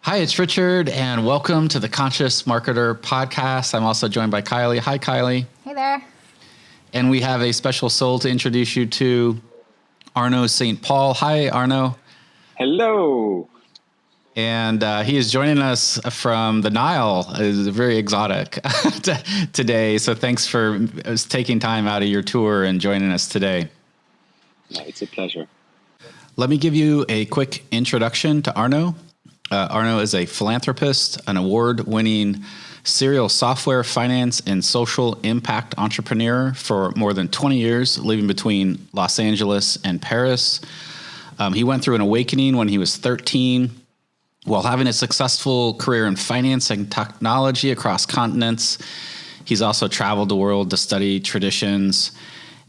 Hi, it's Richard, and welcome to the Conscious Marketer podcast. I'm also joined by Kylie. Hi, Kylie. Hey there. And we have a special soul to introduce you to, Arnaud Saint-Paul. Hi, Arnaud. Hello. And he is joining us from the Nile. It's very exotic today. So thanks for taking time out of your tour and joining us today. It's a pleasure. Let me give you a quick introduction to Arnaud. Arnaud is a philanthropist, an award-winning serial software, finance, and social impact entrepreneur for more than 20 years, living between Los Angeles and Paris. He went through an awakening when he was 13, while having a successful career in finance and technology across continents. He's also traveled the world to study traditions.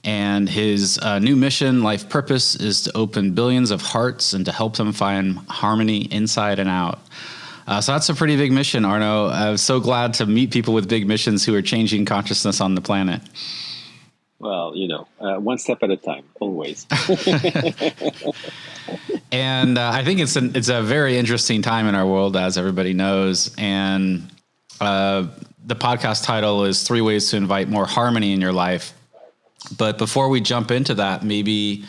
And his new mission, life purpose, is to open billions of hearts and to help them find harmony inside and out. So that's a pretty big mission, Arnaud. I'm so glad to meet people with big missions who are changing consciousness on the planet. Well, one step at a time, always. And I think it's a very interesting time in our world, as everybody knows. And the podcast title is 3 Ways to Invite More Harmony in Your Life. But before we jump into that, maybe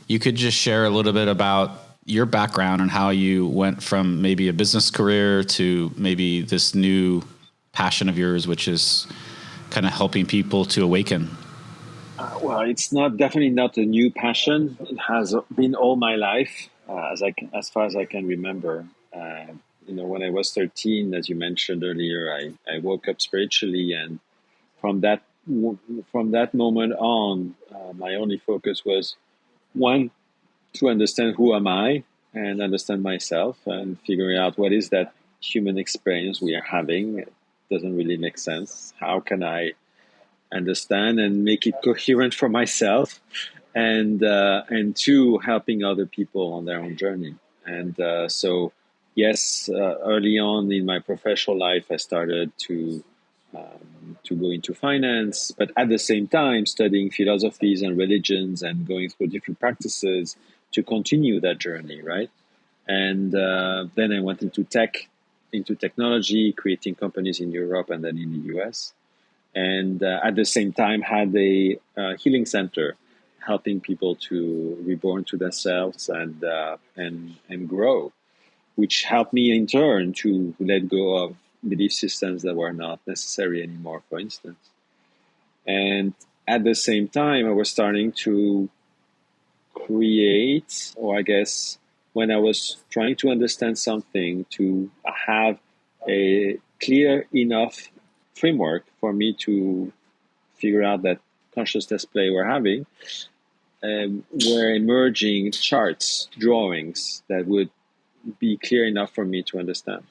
you could just share a little bit about your background and how you went from maybe a business career to maybe this new passion of yours, which is kind of helping people to awaken. Well, it's definitely not a new passion. It has been all my life, as far as I can remember. When I was 13, as you mentioned earlier, I woke up spiritually, and from that moment on, my only focus was, one, to understand who am I and understand myself and figuring out what is that human experience we are having. It doesn't really make sense. How can I understand and make it coherent for myself? And two, helping other people on their own journey. And so, yes, early on in my professional life, I started to go into finance, but at the same time studying philosophies and religions and going through different practices to continue that journey, right? And then I went into technology, creating companies in Europe and then in the US. And at the same time had a healing center, helping people to reborn to themselves and grow, which helped me in turn to let go of belief systems that were not necessary anymore, for instance. And at the same time, I was starting to create, or I guess when I was trying to understand something, to have a clear enough framework for me to figure out that consciousness play we're having, were emerging charts, drawings that would be clear enough for me to understand.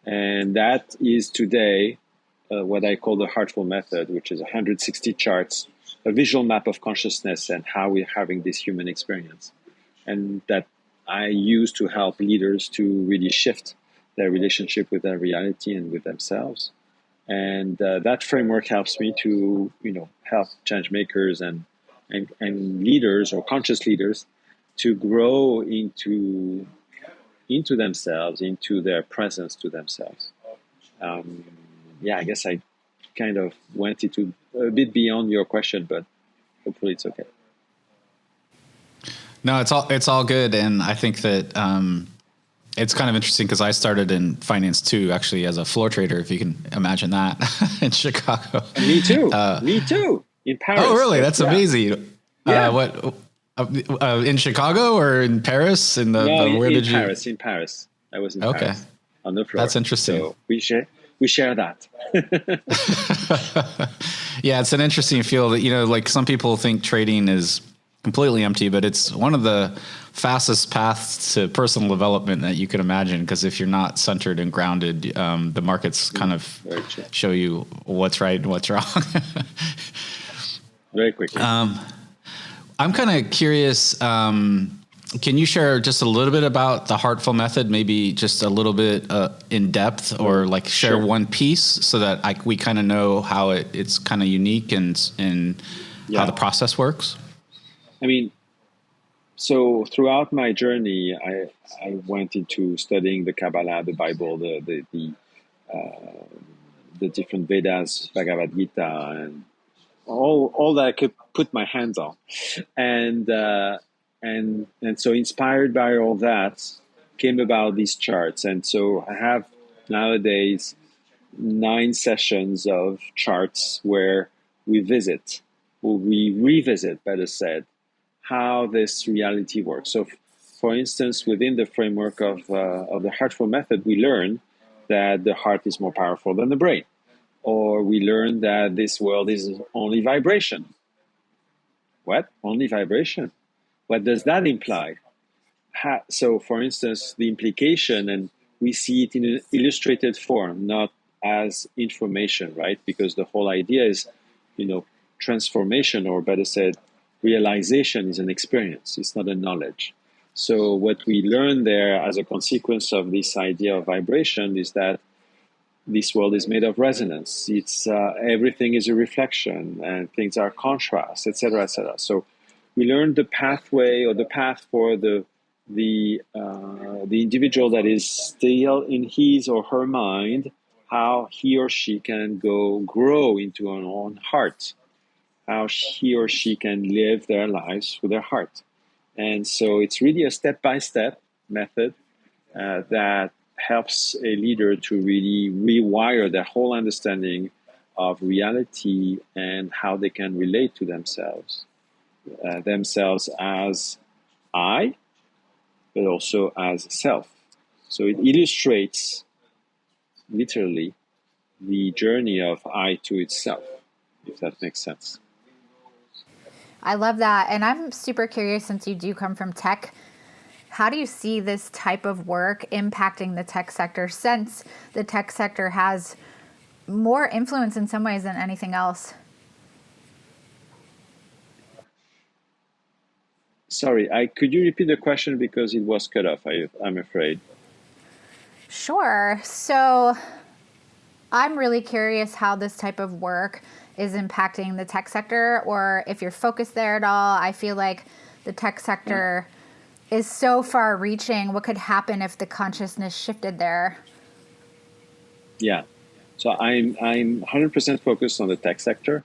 And that is today what I call the Heartful method, which is 160 charts, a visual map of consciousness and how we're having this human experience. And that I use to help leaders to really shift their relationship with their reality and with themselves. And that framework helps me to, help change makers and leaders or conscious leaders to grow into themselves, into their presence to themselves. I guess I kind of went into a bit beyond your question, but hopefully it's okay. No, it's all good. And I think that it's kind of interesting because I started in finance too, actually, as a floor trader, if you can imagine that, in Chicago. Me too. In Paris. Oh, really? That's amazing. Yeah. In Chicago or in Paris? In Paris. I was in Paris on the floor. That's interesting. So we share that. Yeah, it's an interesting field. Like some people think trading is completely empty, but it's one of the fastest paths to personal development that you can imagine. Because if you're not centered and grounded, the markets kind of show you what's right and what's wrong. Very quickly. I'm kind of curious. Can you share just a little bit about the Heartful method, maybe just a little bit in depth, or like share one piece so that we kind of know how it's kind of unique and how the process works? I mean, So throughout my journey, I went into studying the Kabbalah, the Bible, the different Vedas, Bhagavad Gita, and all that I could put my hands on, and so inspired by all that came about these charts, and so I have nowadays 9 sessions of charts where we visit, or we revisit, better said, how this reality works. So, for instance, within the framework of the Heartful method, we learn that the heart is more powerful than the brain, or we learn that this world is only vibration. What? Only vibration? What does that imply? So, for instance, the implication, and we see it in an illustrated form, not as information, right? Because the whole idea is, transformation, or better said, realization is an experience. It's not a knowledge. So what we learn there as a consequence of this idea of vibration is that this world is made of resonance. It's everything is a reflection, and things are contrast, etc., etc. So we learn the pathway, or the path for the individual that is still in his or her mind, how he or she can grow into an own heart, how he or she can live their lives with their heart. And so it's really a step-by-step method that helps a leader to really rewire their whole understanding of reality and how they can relate to themselves as I, but also as self. So it illustrates literally the journey of I to itself, if that makes sense. I love that. And I'm super curious, since you do come from tech, how do you see this type of work impacting the tech sector, since the tech sector has more influence in some ways than anything else? Sorry, could you repeat the question, because it was cut off, I'm afraid. Sure. So I'm really curious how this type of work is impacting the tech sector, or if you're focused there at all. I feel like the tech sector is so far reaching. What could happen if the consciousness shifted there? Yeah. So I'm 100% focused on the tech sector,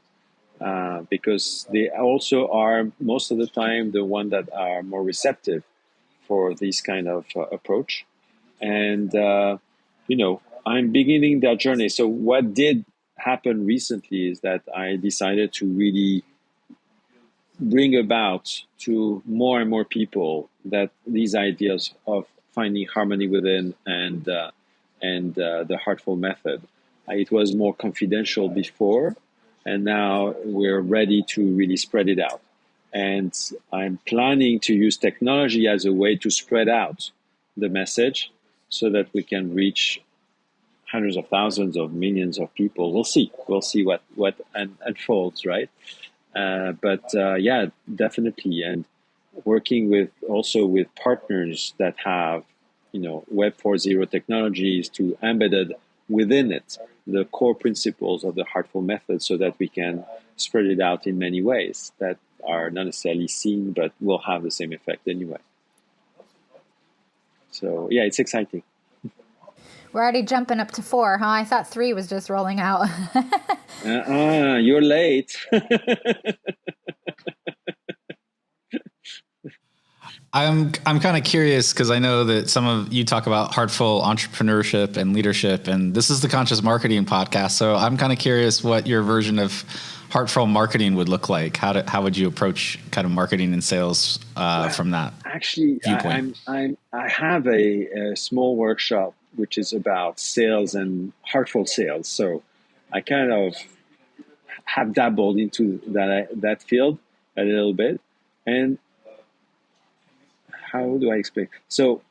because they also are most of the time the one that are more receptive for this kind of approach. And, I'm beginning that journey. So what did happen recently is that I decided to really bring about to more and more people that these ideas of finding harmony within and the Heartful method. It was more confidential before, and now we're ready to really spread it out. And I'm planning to use technology as a way to spread out the message so that we can reach hundreds of thousands of millions of people. We'll see what unfolds, right? But yeah, definitely. And working with partners that have, Web 4.0 technologies to embedded within it the core principles of the Heartful method, so that we can spread it out in many ways that are not necessarily seen, but will have the same effect anyway. So yeah, it's exciting. We're already jumping up to 4, huh? I thought 3 was just rolling out. You're late. I'm kind of curious, because I know that some of you talk about heartful entrepreneurship and leadership, and this is the Conscious Marketing podcast. So I'm kind of curious what your version of heartful marketing would look like. How would you approach kind of marketing and sales from that? Actually, viewpoint? I have a small workshop which is about sales and heartful sales. So I kind of have dabbled into that field a little bit. And how do I explain? So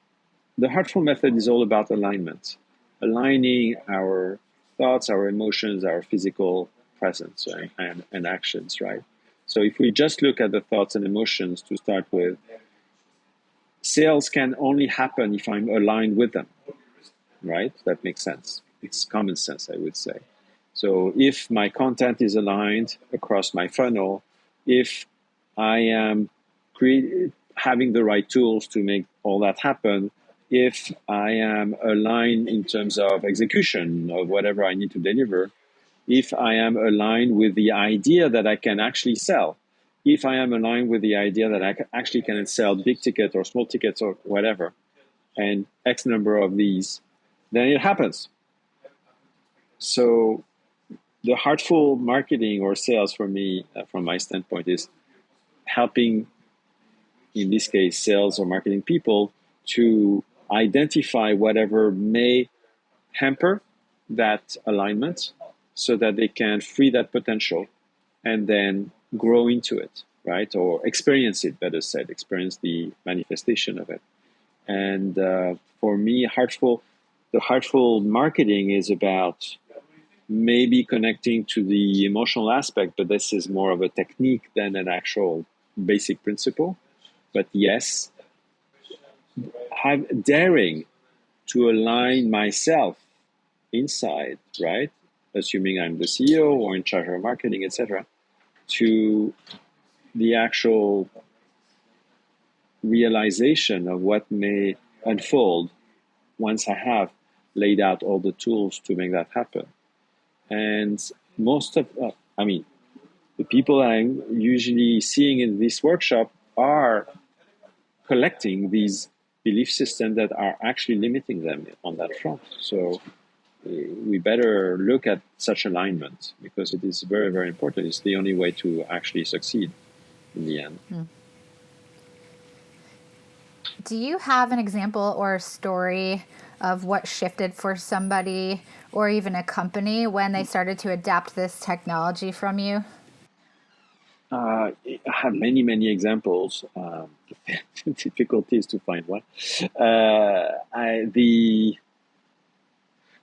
the Heartful method is all about alignment, aligning our thoughts, our emotions, our physical presence, right? and actions, right? So if we just look at the thoughts and emotions to start with, sales can only happen if I'm aligned with them, right? That makes sense. It's common sense, I would say. So if my content is aligned across my funnel, if I am having the right tools to make all that happen, if I am aligned in terms of execution of whatever I need to deliver, if I am aligned with the idea that I can actually sell, if I am aligned with the idea that I actually can sell big ticket or small tickets or whatever, and X number of these, then it happens. So the heartful marketing or sales for me, from my standpoint, is helping, in this case, sales or marketing people to identify whatever may hamper that alignment so that they can free that potential and then grow into it, right? Or experience it, better said, experience the manifestation of it. And for me, the heartful marketing is about maybe connecting to the emotional aspect, but this is more of a technique than an actual basic principle. But yes, daring to align myself inside, right? Assuming I'm the CEO or in charge of marketing, etc., to the actual realization of what may unfold once I have laid out all the tools to make that happen. And most of, the people I'm usually seeing in this workshop are collecting these belief systems that are actually limiting them on that front. So we better look at such alignment because it is very, very important. It's the only way to actually succeed in the end. Do you have an example or a story of what shifted for somebody or even a company when they started to adapt this technology from you? I have many, many examples. The difficulty is to find one.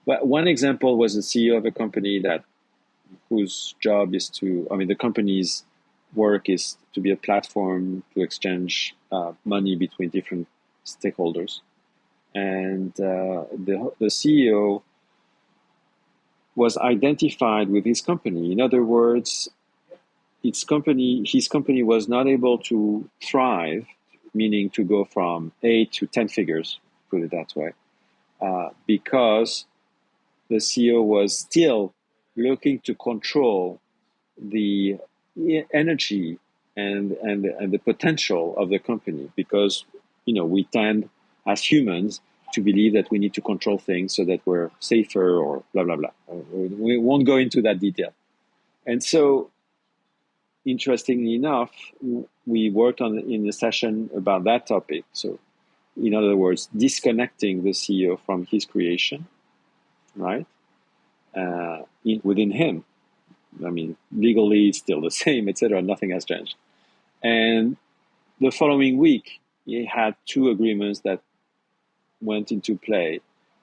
One example was the CEO of a company whose job is the company's work is to be a platform to exchange money between different stakeholders. And the CEO was identified with his company. In other words, his company was not able to thrive, meaning to go from 8 to 10 figures, put it that way, because the CEO was still looking to control the energy and the potential of the company, because we tend as humans to believe that we need to control things so that we're safer or blah blah blah. We won't go into that detail. And so, interestingly enough, we worked in a session about that topic. So, in other words, disconnecting the CEO from his creation, right? Within him. Legally it's still the same, etc. Nothing has changed. And the following week, he had 2 agreements that went into play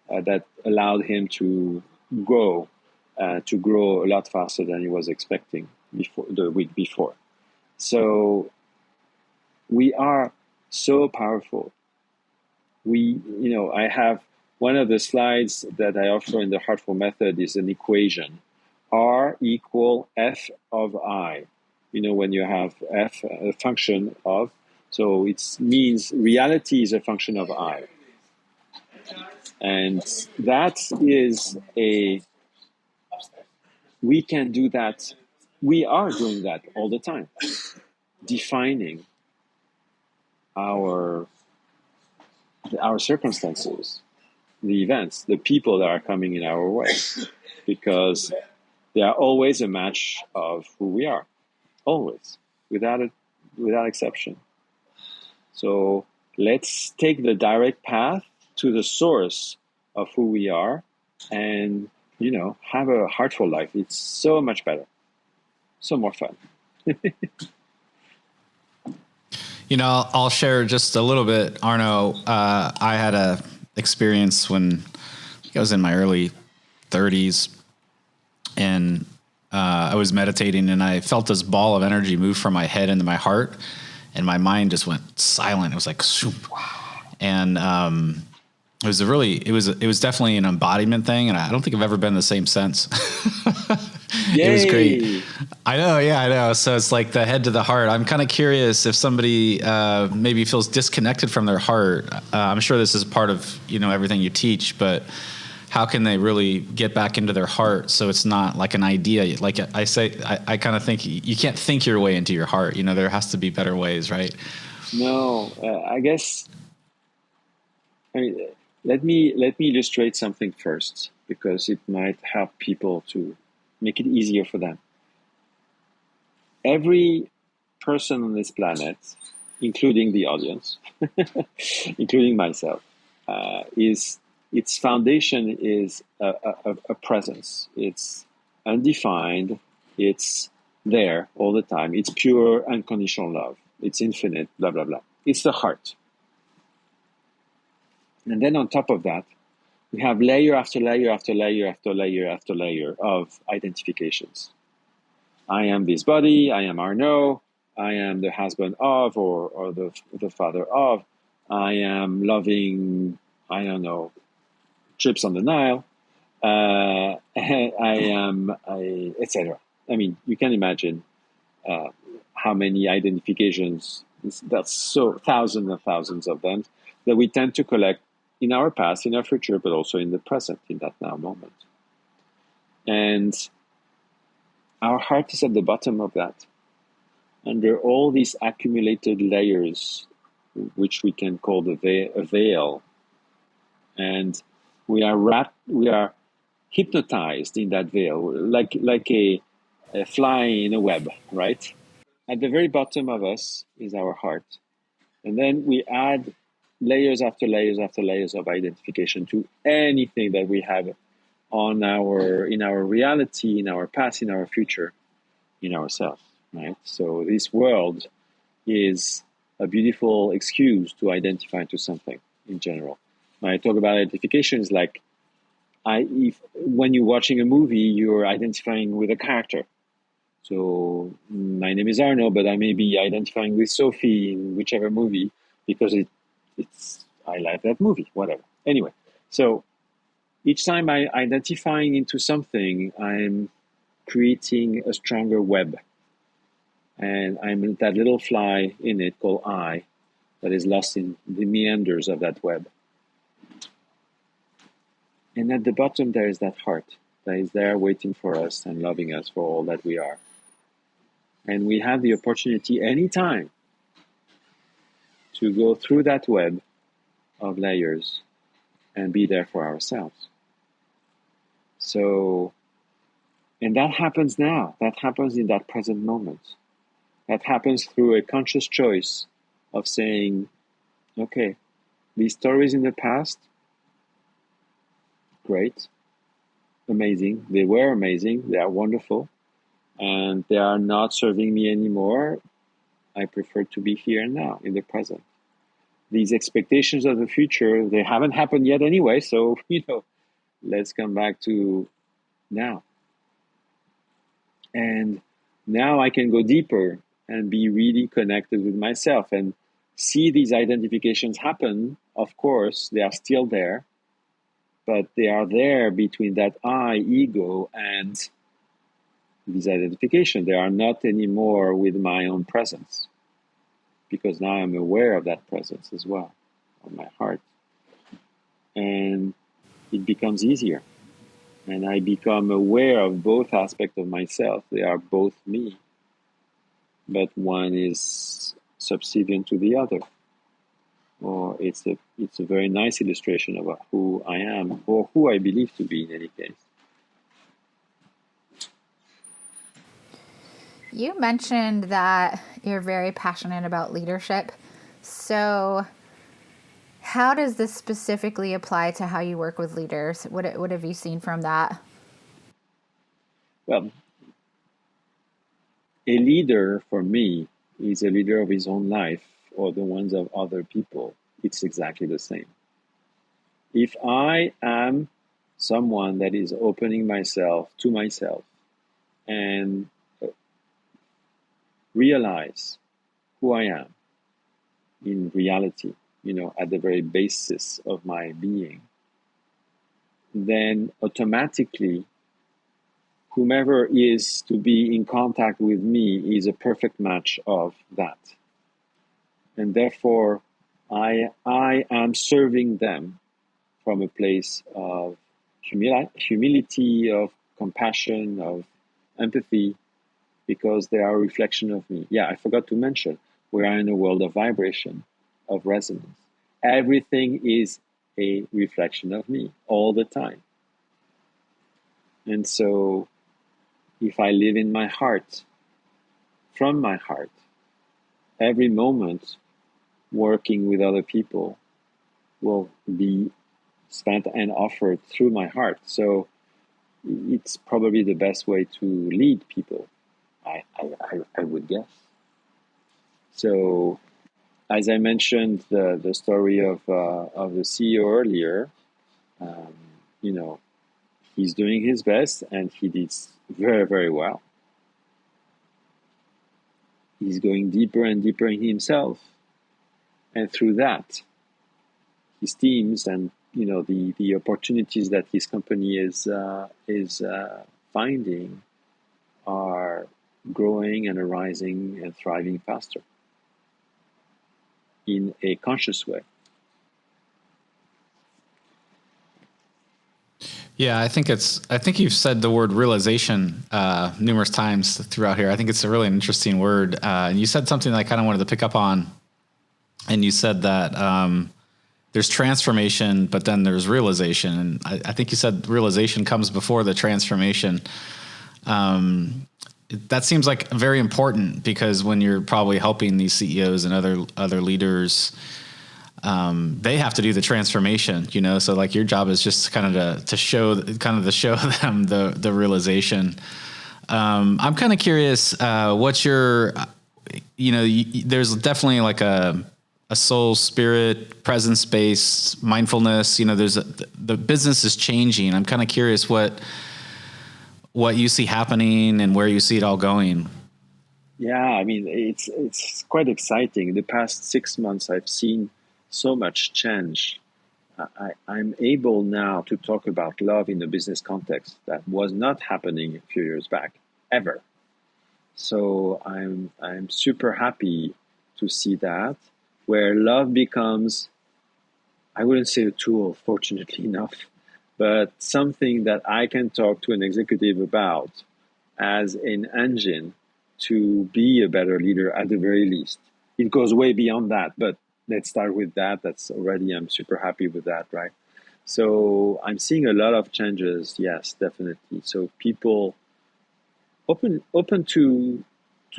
that allowed him to grow a lot faster than he was expecting the week before. So we are so powerful. I have one of the slides that I offer in the Heartful method is an equation. R equal F of I. When you have F, a function of, so it means reality is a function of I. And that is we can do that. We are doing that all the time. Defining our circumstances, the events, the people that are coming in our way, because they are always a match of who we are, always, without exception. So let's take the direct path to the source of who we are, and have a heartful life. It's so much better, so more fun. I'll share just a little bit, Arnaud. I had a experience when I was in my early 30s, and I was meditating, and I felt this ball of energy move from my head into my heart, and my mind just went silent. It was like, shoop. And it was definitely an embodiment thing, and I don't think I've ever been the same since. It was great. Yay! I know. Yeah, I know. So it's like the head to the heart. I'm kind of curious if somebody maybe feels disconnected from their heart. I'm sure this is part of, everything you teach, but how can they really get back into their heart so it's not like an idea? Like I say, I kind of think you can't think your way into your heart. There has to be better ways, right? No, I guess. I mean, let me illustrate something first because it might help people to make it easier for them. Every person on this planet, including the audience, including myself, is its foundation is a presence. It's undefined. It's there all the time. It's pure, unconditional love. It's infinite. Blah blah blah. It's the heart. And then on top of that, we have layer after layer after layer after layer after layer of identifications. I am this body, I am Arnaud, I am the husband of, or the father of, I am loving, I don't know, trips on the Nile, I am, etc. I mean, you can imagine how many identifications, that's so thousands and thousands of them, that we tend to collect in our past, in our future, but also in the present, in that now moment. And our heart is at the bottom of that. Under all these accumulated layers, which we can call a veil, and we are hypnotized in that veil, like a fly in a web, right? At the very bottom of us is our heart. And then we add layers after layers after layers of identification to anything that we have in our reality, in our past, in our future, in ourselves, right? So this world is a beautiful excuse to identify to something in general. When I talk about identification, it's like when you're watching a movie, you're identifying with a character. So my name is Arnaud, but I may be identifying with Sophie in whichever movie because I like that movie, whatever. Anyway, so each time I'm identifying into something, I'm creating a stronger web. And I'm that little fly in it called I that is lost in the meanders of that web. And at the bottom, there is that heart that is there waiting for us and loving us for all that we are. And we have the opportunity anytime to go through that web of layers and be there for ourselves. So, and that happens now. That happens in that present moment. That happens through a conscious choice of saying, okay, these stories in the past, great, amazing. They were amazing. They are wonderful. And they are not serving me anymore. I prefer to be here and now, in the present. These expectations of the future, they haven't happened yet anyway. So, let's come back to now. And now I can go deeper and be really connected with myself and see these identifications happen. Of course, they are still there, but they are there between that I, ego, and these identifications. They are not anymore with my own presence, because now I'm aware of that presence as well, of my heart. And it becomes easier. And I become aware of both aspects of myself. They are both me, but one is subservient to the other. Or it's a very nice illustration of who I am, or who I believe to be in any case. You mentioned that you're very passionate about leadership. So how does this specifically apply to how you work with leaders? What have you seen from that? Well, a leader for me is a leader of his own life or the ones of other people. It's exactly the same. If I am someone that is opening myself to myself and realize who I am in reality, at the very basis of my being, then automatically whomever is to be in contact with me is a perfect match of that. And therefore, I am serving them from a place of humility, of compassion, of empathy, because they are a reflection of me. Yeah, I forgot to mention, we are in a world of vibration, of resonance. Everything is a reflection of me all the time. And so if I live in my heart, from my heart, every moment working with other people will be spent and offered through my heart. So it's probably the best way to lead people, I would guess. So, as I mentioned, the story of the CEO earlier, um, you know, he's doing his best and he did very, very well. He's going deeper and deeper in himself, and through that, his teams and the opportunities that his company is finding are growing and arising and thriving faster in a conscious way. Yeah, I think you've said the word realization numerous times throughout here. I think it's a really interesting word. And you said something that I kind of wanted to pick up on. And you said that there's transformation, but then there's realization. And I think you said realization comes before the transformation. That seems like very important, because when you're probably helping these CEOs and other leaders, they have to do the transformation, so like your job is just kind of to show them the realization. I'm kind of curious, what's your, there's definitely like a soul, spirit, presence space, mindfulness, the business is changing. I'm kind of curious what you see happening and where you see it all going. Yeah, I mean, it's quite exciting. The past 6 months, I've seen so much change. I'm able now to talk about love in a business context that was not happening a few years back, ever. So I'm super happy to see that, where love becomes, I wouldn't say a tool, fortunately enough, but something that I can talk to an executive about as an engine to be a better leader at the very least. It goes way beyond that, but let's start with that. That's already, I'm super happy with that, right? So I'm seeing a lot of changes, yes, definitely. So people open to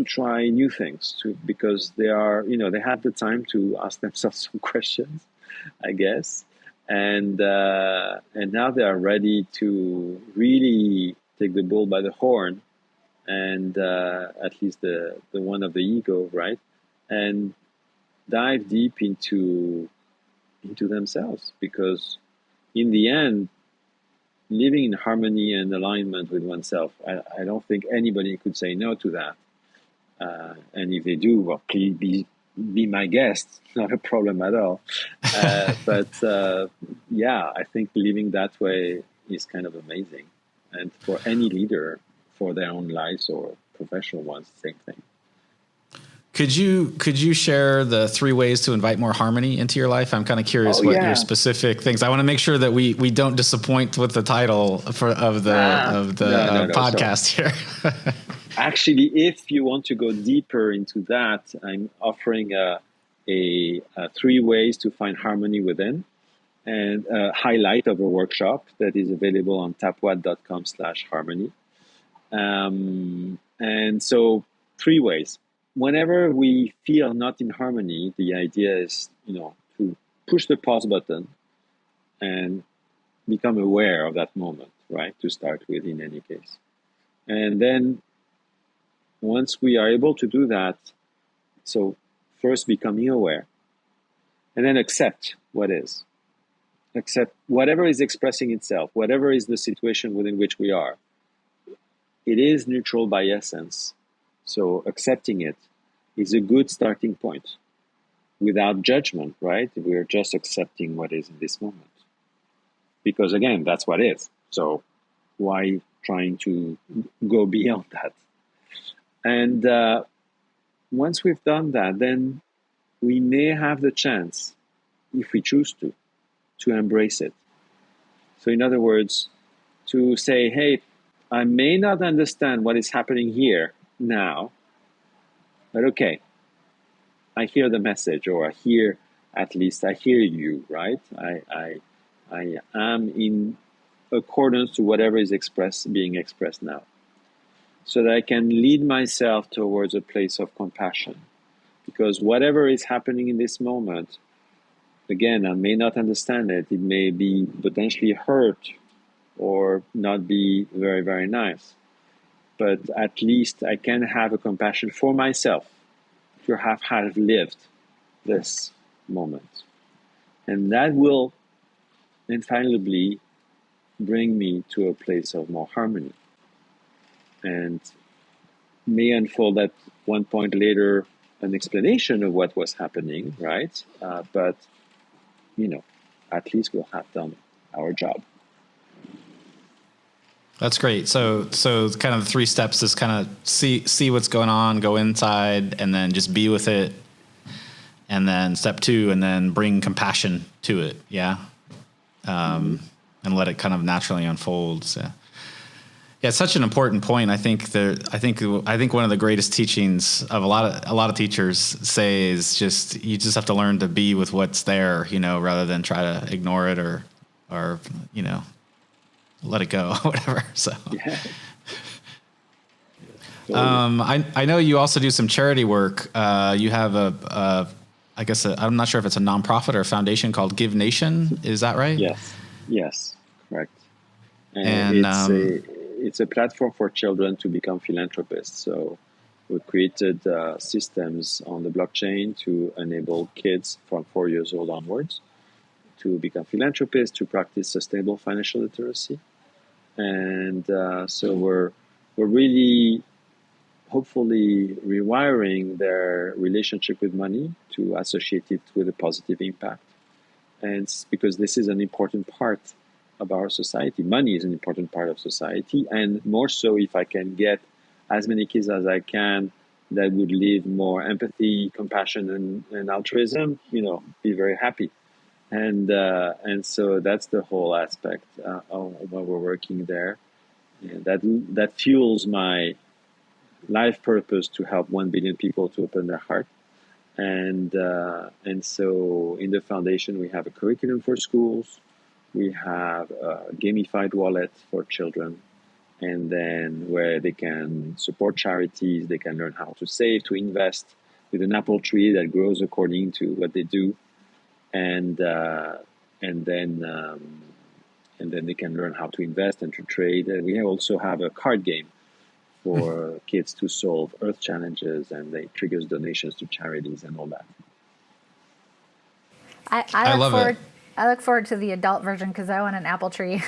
try new things, because they are, they have the time to ask themselves some questions, I guess. And now they are ready to really take the bull by the horn, and at least the one of the ego, right? And dive deep into themselves, because in the end, living in harmony and alignment with oneself, I don't think anybody could say no to that. And if they do, well, please be my guest. Not a problem at all. But yeah, I think living that way is kind of amazing. And for any leader, for their own lives or professional ones, same thing. Could you share the 3 ways to invite more harmony into your life? I'm kind of curious your specific things. I want to make sure that we don't disappoint with the title of the podcast here. Actually, if you want to go deeper into that, I'm offering a 3 ways to find harmony within, and a highlight of a workshop that is available on tapwad.com/harmony. And so 3 ways. Whenever we feel not in harmony, the idea is, to push the pause button and become aware of that moment, right? To start with, in any case. And then once we are able to do that, so first becoming aware, and then accept what is. Accept whatever is expressing itself, whatever is the situation within which we are. It is neutral by essence. So accepting it is a good starting point, without judgment, right? We're just accepting what is in this moment. Because again, that's what is. So why trying to go beyond that. And once we've done that, then we may have the chance, if we choose to embrace it. So in other words, to say, hey, I may not understand what is happening here now, but okay, I hear the message, or at least I hear you, right? I am in accordance to whatever is being expressed now, so that I can lead myself towards a place of compassion. Because whatever is happening in this moment, again, I may not understand it. It may be potentially hurt or not be very, very nice. But at least I can have a compassion for myself to have lived this moment. And that will infallibly bring me to a place of more harmony. And may unfold at one point later an explanation of what was happening, right? But, at least we'll have done our job. That's great. So kind of the 3 steps is kind of see what's going on, go inside, and then just be with it. And then step 2, and then bring compassion to it. Yeah. And let it kind of naturally unfold. So. Yeah, it's such an important point. I think one of the greatest teachings of a lot of teachers say is you just have to learn to be with what's there, rather than try to ignore it or let it go, whatever. So, yeah. I know you also do some charity work. You have I'm not sure if it's a nonprofit or a foundation called Give Nation. Is that right? Yes, correct. And it's a platform for children to become philanthropists. So we created systems on the blockchain to enable kids from 4 years old onwards to become philanthropists, to practice sustainable financial literacy. And so we're really hopefully rewiring their relationship with money to associate it with a positive impact. And it's because this is an important part of our society. Money is an important part of society, and more so if I can get as many kids as I can that would live more empathy, compassion, and altruism, be very happy. And so that's the whole aspect of what we're working there. And that fuels my life purpose to help 1 billion people to open their heart. And so in the foundation, we have a curriculum for schools. We have a gamified wallet for children, and then where they can support charities, they can learn how to save, to invest, with an apple tree that grows according to what they do, and then they can learn how to invest and to trade. And we also have a card game for kids to solve earth challenges, and it triggers donations to charities and all that. I love it. I look forward to the adult version because I want an apple tree.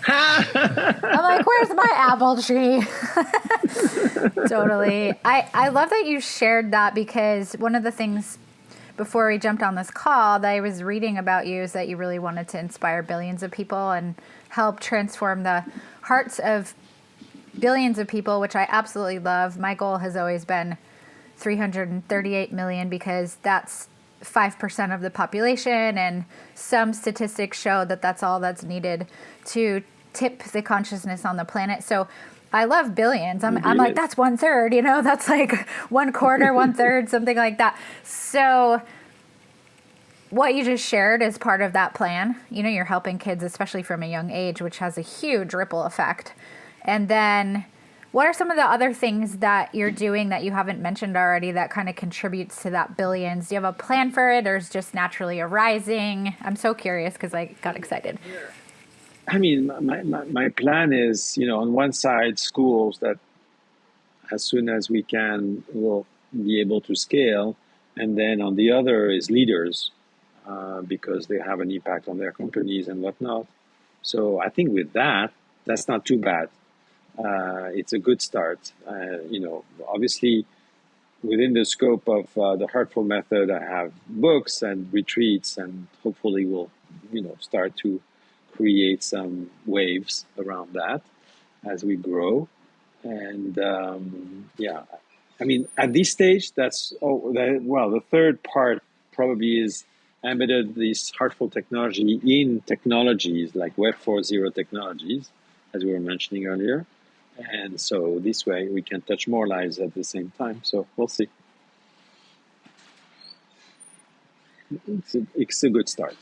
I'm like, where's my apple tree? Totally. I love that you shared that, because one of the things before we jumped on this call that I was reading about you is that you really wanted to inspire billions of people and help transform the hearts of billions of people, which I absolutely love. My goal has always been 338 million, because that's 5% of the population, and some statistics show that that's all that's needed to tip the consciousness on the planet. So I love billions. I'm like, that's 1/3, that's like 1/4, 1/3, something like that. So what you just shared is part of that plan. You're helping kids, especially from a young age, which has a huge ripple effect. And then what are some of the other things that you're doing that you haven't mentioned already that kind of contributes to that billions? Do you have a plan for it, or is it just naturally arising? I'm so curious because I got excited. I mean, my plan is, on one side, schools that as soon as we can will be able to scale. And then on the other is leaders, because they have an impact on their companies and whatnot. So I think with that, that's not too bad. It's a good start. Obviously, within the scope of the Heartful method, I have books and retreats, and hopefully we'll, start to create some waves around that. as we grow. And yeah, I mean, at this stage, the third part probably is embedded this Heartful technology in technologies like Web 4.0 technologies, as we were mentioning earlier. And so this way we can touch more lives at the same time. So we'll see. It's a good start.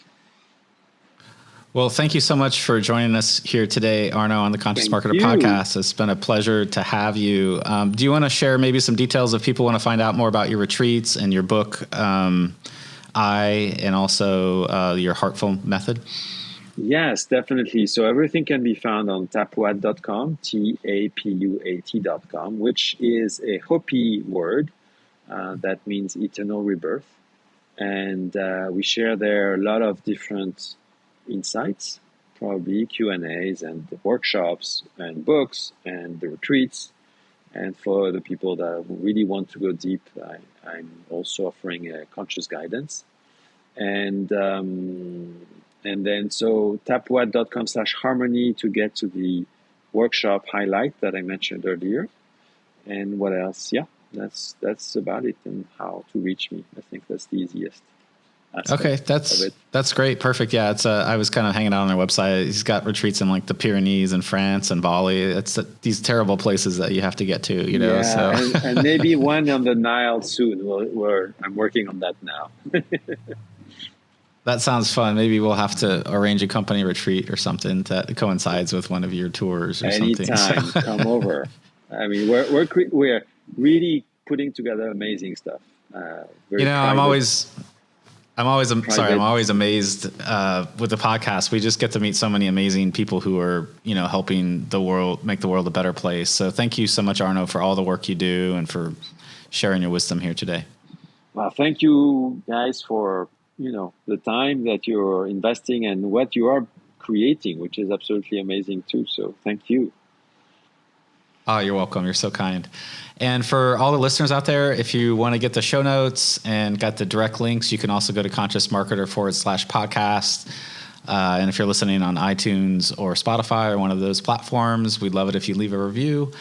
Well, thank you so much for joining us here today, Arnaud, on the Conscious Thank Marketer you. podcast. It's been a pleasure to have you. Do you want to share maybe some details if people want to find out more about your retreats and your book, and also your Heartful method? Yes, definitely. So everything can be found on tapuat.com, tapuat.com, which is a Hopi word that means eternal rebirth. And we share there a lot of different insights, probably Q&As and workshops and books and the retreats. And for the people that really want to go deep, I'm also offering a conscious guidance. And then so tapuat.com/harmony to get to the workshop highlight that I mentioned earlier. And what else? Yeah, that's about it. And how to reach me. I think that's the easiest. Okay, that's great. Perfect. Yeah, it's I was kind of hanging out on their website. He's got retreats in like the Pyrenees and France and Bali. It's these terrible places that you have to get to, you know. Yeah, so and maybe one on the Nile soon. I'm working on that now. that sounds fun. Maybe we'll have to arrange a company retreat or something that coincides with one of your tours or something. Anytime, come over. I mean, we're really putting together amazing stuff. I'm always amazed with the podcast. We just get to meet so many amazing people who are, helping the world, make the world a better place. So thank you so much, Arnaud, for all the work you do and for sharing your wisdom here today. Well, thank you guys for, the time that you're investing and what you are creating, which is absolutely amazing too. So thank you. Oh, you're welcome. You're so kind. And for all the listeners out there, if you want to get the show notes and got the direct links, you can also go to consciousmarketer.com/podcast. And if you're listening on iTunes or Spotify or one of those platforms, we'd love it if you leave a review.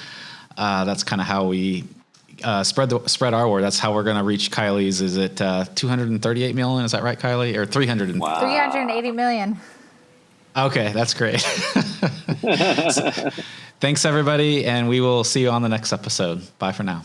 That's kind of how we spread our word. That's how we're going to reach Kylie's. Is it 238 million? Is that right, Kylie? Or 300? Wow. 380 million. Okay, that's great. Thanks, everybody, and we will see you on the next episode. Bye for now.